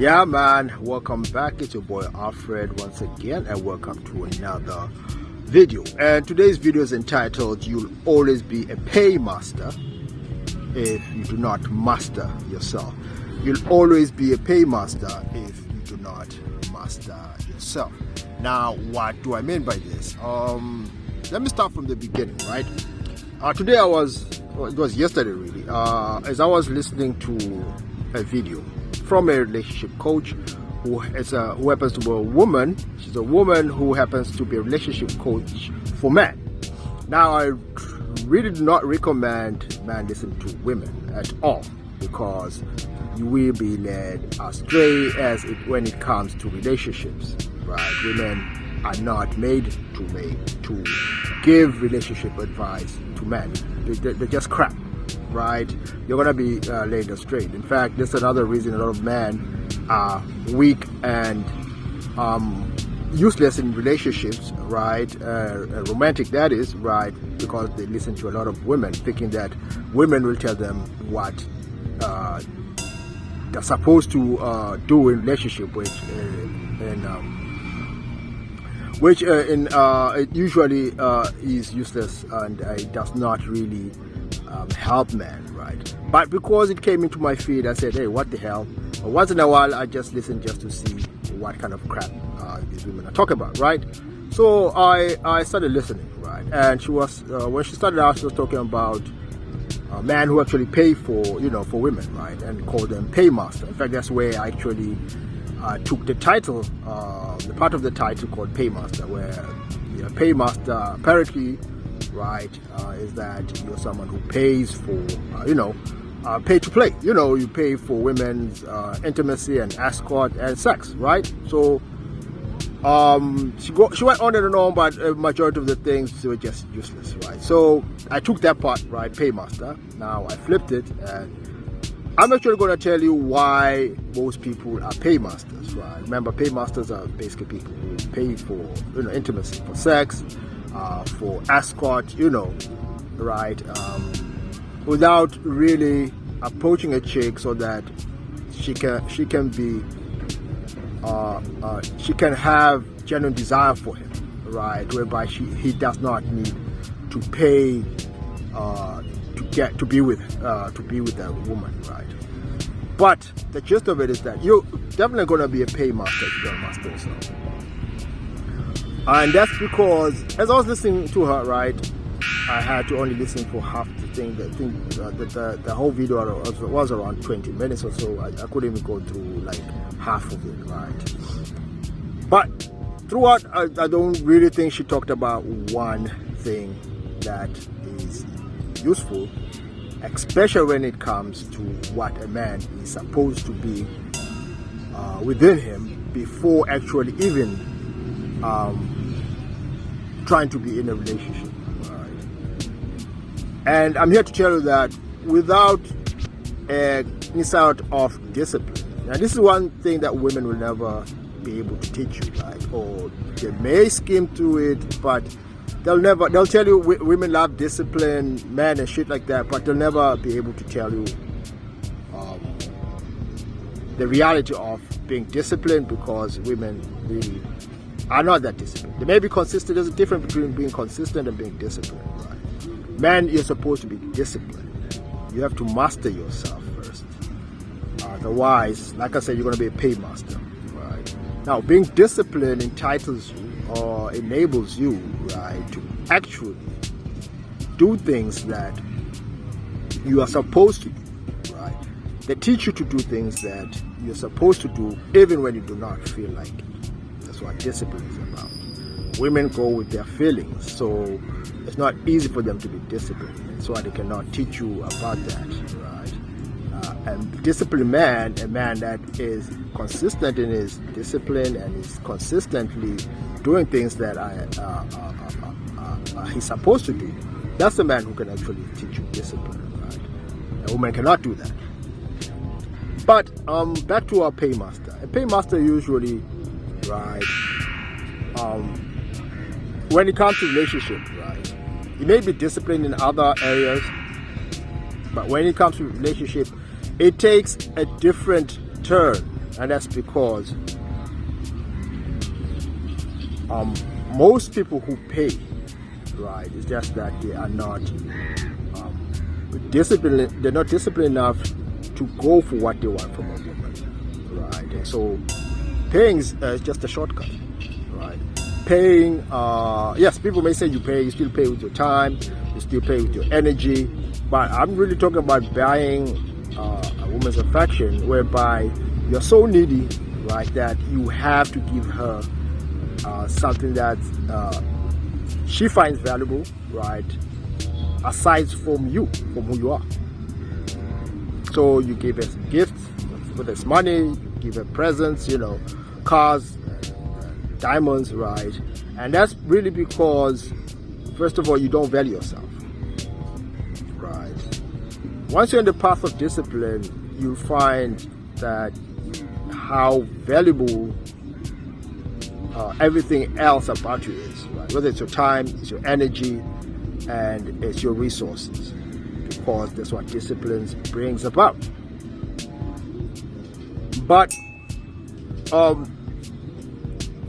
Yeah, man, welcome back. It's your boy Alfred once again, and welcome to another video. And today's video is entitled "You'll Always Be a Paymaster If You Do Not Master Yourself." You'll always be a paymaster if you do not master yourself. Now, what do I mean by this? Let me start from the beginning, right? Today it was yesterday really, as I was listening to a video from a relationship coach who happens to be a woman. She's a woman who happens to be a relationship coach for men. Now, I really do not recommend men listen to women at all, because you will be led astray when it comes to relationships, right? Women are not made to give relationship advice to men. They're just crap, right? You're gonna be led astray. In fact, that's another reason a lot of men are weak and useless in relationships, right? Romantic, that is, right? Because they listen to a lot of women, thinking that women will tell them what they're supposed to do in relationship, which it usually is useless, and it does not really help men, right? But because it came into my feed, I said, hey, what the hell? Once in a while, I just listen just to see what kind of crap these women are talking about, right? So I started listening, right? And she was when she started out, she was talking about men who actually pay for women, right? And call them paymaster. In fact, that's where I actually took the title, the part of the title called paymaster, where paymaster apparently, right, is that you're someone who pays for, pay to play. You pay for women's intimacy and escort and sex, right? So she went on and on, but a majority of the things were just useless, right? So I took that part, right, paymaster. Now I flipped it, and I'm actually going to tell you why most people are paymasters, right? Remember, paymasters are basically people who pay for intimacy, for sex, for escort, right? Without really approaching a chick so that she can have genuine desire for him, right? Whereby he does not need to pay to be with that woman, right? But the gist of it is that you're definitely going to be a paymaster if you don't master yourself. And that's because, as I was listening to her, right, I had to only listen for half the thing. The whole video was around 20 minutes or so. I couldn't even go through like half of it, right? But throughout, I don't really think she talked about one thing that is useful, especially when it comes to what a man is supposed to be within him before actually even trying to be in a relationship, right? And I'm here to tell you that without any sort of discipline, now this is one thing that women will never be able to teach you, right? Or they may skim through it, but they'll tell you women love discipline, men and shit like that, but they'll never be able to tell you the reality of being disciplined, because women really are not that disciplined. They may be consistent. There's a difference between being consistent and being disciplined, right? Men, you're supposed to be disciplined. You have to master yourself first. Otherwise, like I said, you're going to be a paymaster, right? Now, being disciplined entitles you or enables you, right, to actually do things that you are supposed to do, right? They teach you to do things that you're supposed to do even when you do not feel like it. That's what discipline is about. Women go with their feelings, so it's not easy for them to be disciplined. That's why they cannot teach you about that, right? And disciplined man, a man that is consistent in his discipline and is consistently doing things that he's supposed to do, that's the man who can actually teach you discipline, right? A woman cannot do that. But back to our paymaster. A paymaster usually, right, when it comes to relationship, right, he may be disciplined in other areas, but when it comes to relationship, it takes a different turn And that's because most people who pay, right, it's just that they are not disciplined. They're not disciplined enough to go for what they want from a woman, right? And so paying is just a shortcut, right? Paying, yes, people may say you still pay with your time, you still pay with your energy, but I'm really talking about buying a woman's affection, whereby you're so needy, right, that you have to give her something that she finds valuable, right, aside from you, from who you are. So you give her some gifts, whether it's money, you give her presents, cars, diamonds, right? And that's really because, first of all, you don't value yourself, right? Once you're in the path of discipline, you'll find that how valuable everything else about you is, right? Whether it's your time, it's your energy, and it's your resources, because that's what discipline brings about. But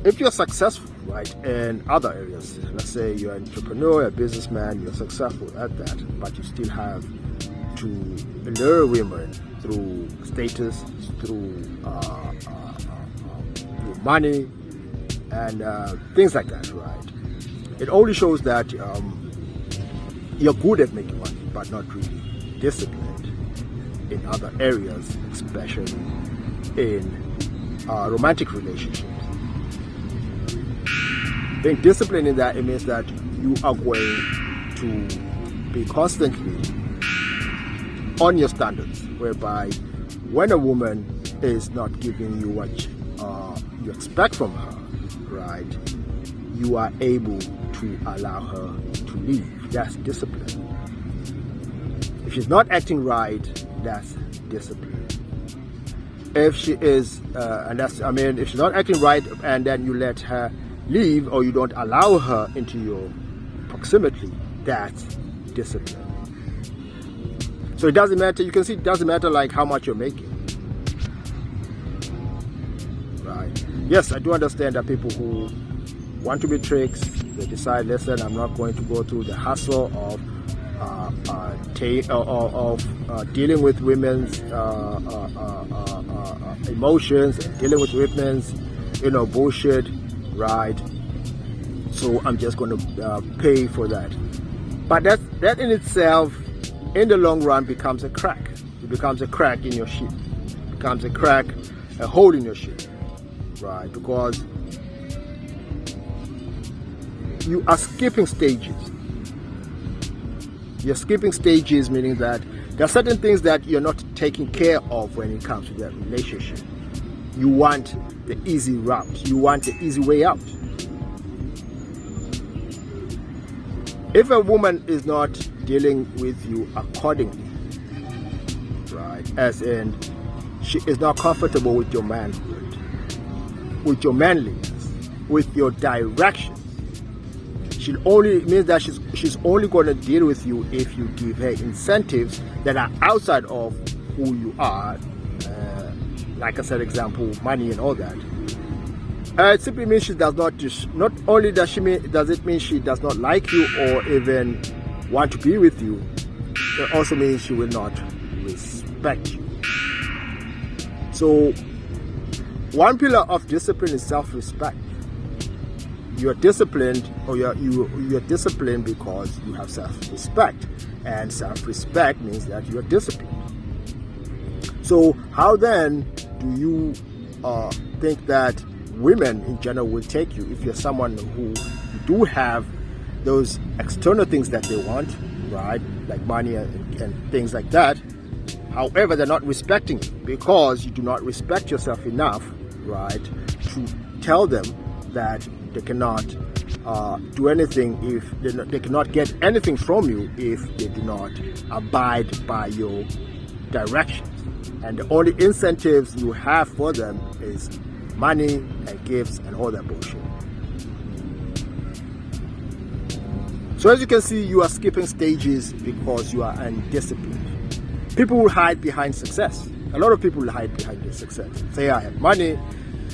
if you're successful, right, in other areas, let's say you're an entrepreneur, a businessman, you're successful at that, but you still have to lure women through status, through money, and things like that, right? It only shows that you're good at making money, but not really disciplined in other areas, especially in romantic relationships. Being disciplined in that, it means that you are going to be constantly on your standards, whereby when a woman is not giving you what you expect from her, right, you are able to allow her to leave. That's discipline. If she's not acting right, that's discipline. If she is, if she's not acting right and then you let her leave, or you don't allow her into your proximity, that's discipline. So it doesn't matter, you can see it doesn't matter like how much you're making. Right. Yes, I do understand that people who want to be tricks, they decide, listen, I'm not going to go through the hassle of dealing with women's emotions, and dealing with women's, bullshit, right? So I'm just going to pay for that. But that in itself, in the long run, becomes a crack. It becomes a crack in your ship. It becomes a hole in your ship, right? Because you are skipping stages. You're skipping stages, meaning that there are certain things that you're not taking care of when it comes to that relationship. You want the easy route. You want the easy way out. If a woman is not dealing with you accordingly, right, as in she is not comfortable with your manhood, with your manliness, with your direction, she only means that she's only going to deal with you if you give her incentives that are outside of who you are. Like I said, example, money and all that. It simply means she does not only does it mean she does not like you or even want to be with you, it also means she will not respect you. So one pillar of discipline is self-respect. You're disciplined, or you're disciplined because you have self-respect, and self-respect means that you're disciplined. So how then do you think that women in general will take you if you're someone who do have those external things that they want, right, like money and things like that? However, they're not respecting you because you do not respect yourself enough, right, to tell them that they cannot do anything if they cannot get anything from you if they do not abide by your directions. And the only incentives you have for them is money and gifts and all that bullshit. So as you can see, you are skipping stages because you are undisciplined. People will hide behind success. A lot of people hide behind their success. Say, I have money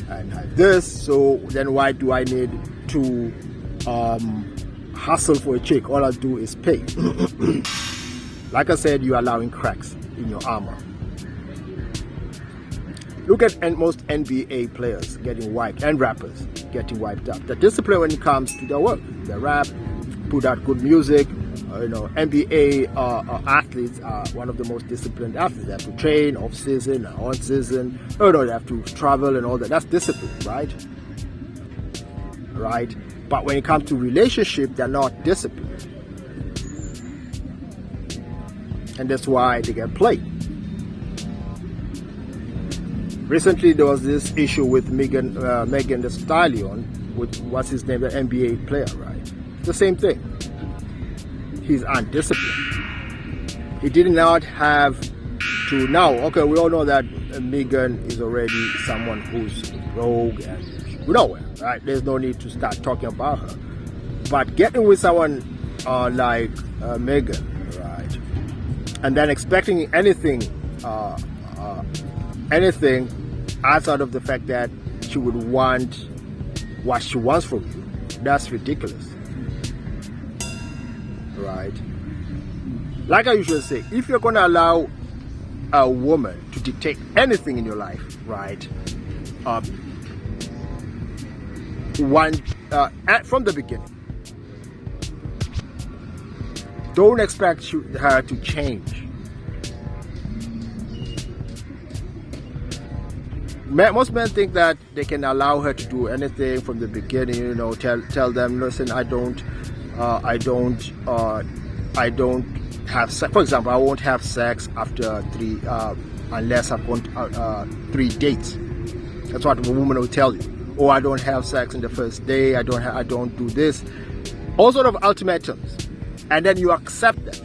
and I have this, so then why do I need to hustle for a chick? All I do is pay. Like I said, you're allowing cracks in your armor. Look at most NBA players getting wiped and rappers getting wiped up. The discipline when it comes to their work, they rap, put out good music. NBA athletes are one of the most disciplined athletes. They have to train off season, on season. They have to travel and all that. That's discipline, right? Right. But when it comes to relationship, they're not disciplined, and that's why they get played. Recently, there was this issue with Megan Thee Stallion, with what's his name, the NBA player, right? The same thing. He's undisciplined. He did not have to now. Okay, we all know that Megan is already someone who's rogue and nowhere, right? There's no need to start talking about her. But getting with someone like Megan, right, and then expecting anything outside of the fact that she would want what she wants from you, that's ridiculous. Right? Like I usually say, if you're going to allow a woman to dictate anything in your life, right, from the beginning, don't expect her to change. Most men think that they can allow her to do anything from the beginning. Tell them, listen, I don't have sex. For example, I won't have sex after unless I've gone 3 dates. That's what a woman will tell you. Or I don't have sex in the first day. I don't do this. All sort of ultimatums, and then you accept them.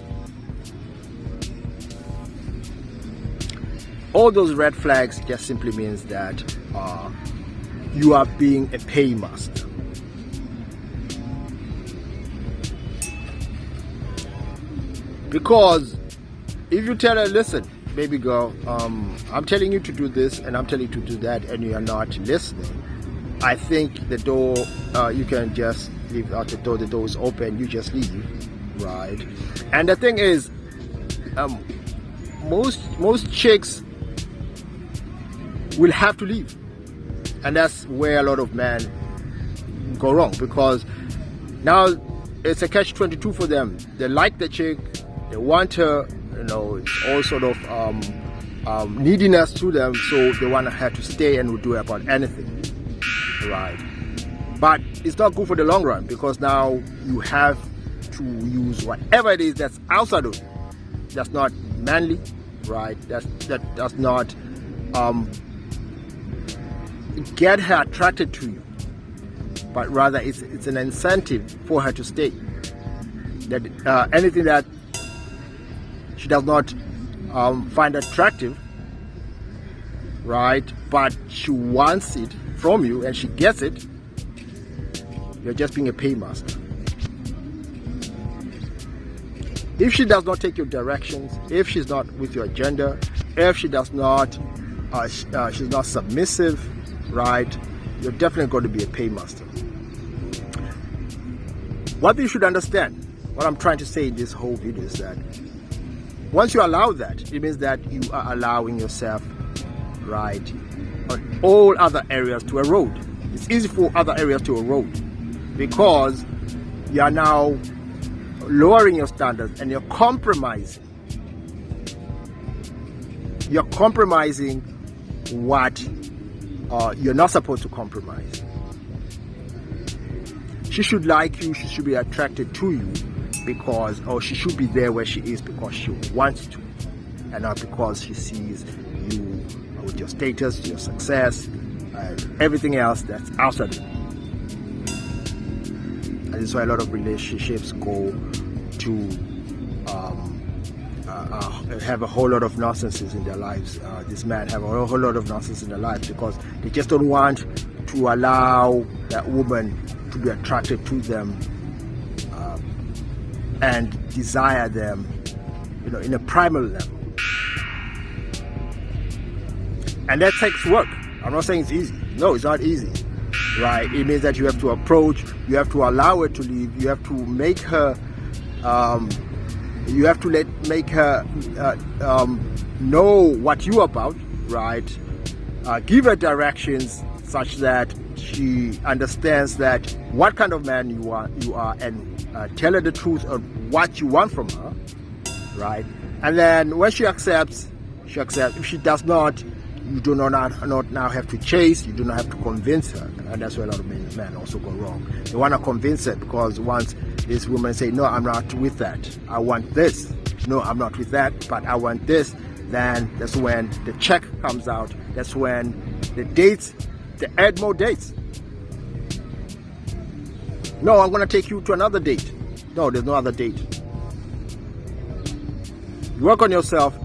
All those red flags just simply means that you are being a paymaster. Because if you tell her, listen, baby girl, I'm telling you to do this and I'm telling you to do that, and you are not listening, I think the door, you can just leave out the door. The door is open, you just leave, right? And the thing is, most chicks will have to leave, and that's where a lot of men go wrong, because now it's a catch-22 for them. They like the chick, they want her, it's all sort of neediness to them, so they want her to stay and will do about anything, right? But it's not good for the long run, because now you have to use whatever it is that's outside of you. That's not manly, right? That does not get her attracted to you, but rather it's an incentive for her to stay. That anything that she does not find attractive, right, but she wants it from you and she gets it, you're just being a paymaster. If she does not take your directions, if she's not with your agenda, if she does not, she's not submissive, right, you're definitely going to be a paymaster. What you should understand, what I'm trying to say in this whole video is that once you allow that, it means that you are allowing yourself, right, on all other areas to erode. It's easy for other areas to erode because you are now lowering your standards and you're compromising. You're compromising what you're not supposed to compromise. She should like you, she should be attracted to you because, or she should be there where she is because she wants to, and not because she sees you with your status, your success, and everything else that's outside of you. And this is why a lot of relationships go to have a whole lot of nonsense in their lives. This man have a whole lot of nonsense in their lives because they just don't want to allow that woman to be attracted to them and desire them, in a primal level. And that takes work. I'm not saying it's easy. No, it's not easy, right? It means that you have to approach, you have to allow her to leave, you have to make her, you have to make her know what you're about, right? Give her directions such that she understands that what kind of man you are, and tell her the truth of what you want from her, right? And then when she accepts, she accepts. If she does not, you do not now have to chase, you do not have to convince her. And that's where a lot of men also go wrong. They want to convince her, because once this woman say, no, I'm not with that, I want this, no, I'm not with that, but I want this, then that's when the check comes out. That's when the dates, they add more dates. No, I'm going to take you to another date. No, there's no other date. Work on yourself.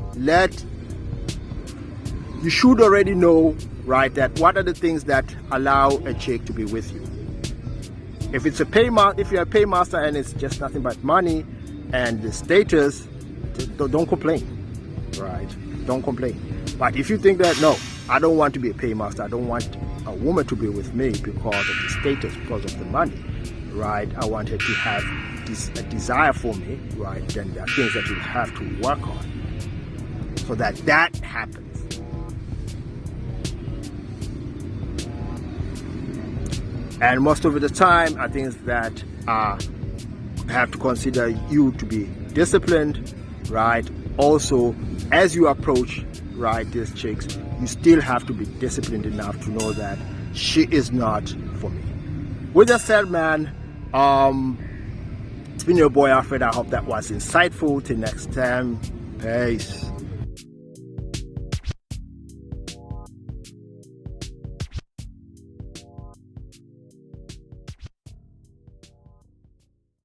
You should already know, right, that what are the things that allow a chick to be with you. If it's if you're a paymaster and it's just nothing but money and the status, don't complain, right? Don't complain. But if you think that, no, I don't want to be a paymaster, I don't want a woman to be with me because of the status, because of the money, right? I want her to have a desire for me, right? Then there are things that you have to work on so that happens. And most of the time, I think that have to consider you to be disciplined, right? Also, as you approach, right, these chicks, you still have to be disciplined enough to know that she is not for me. With that said, man, it's been your boy Alfred. I hope that was insightful. Till next time, peace.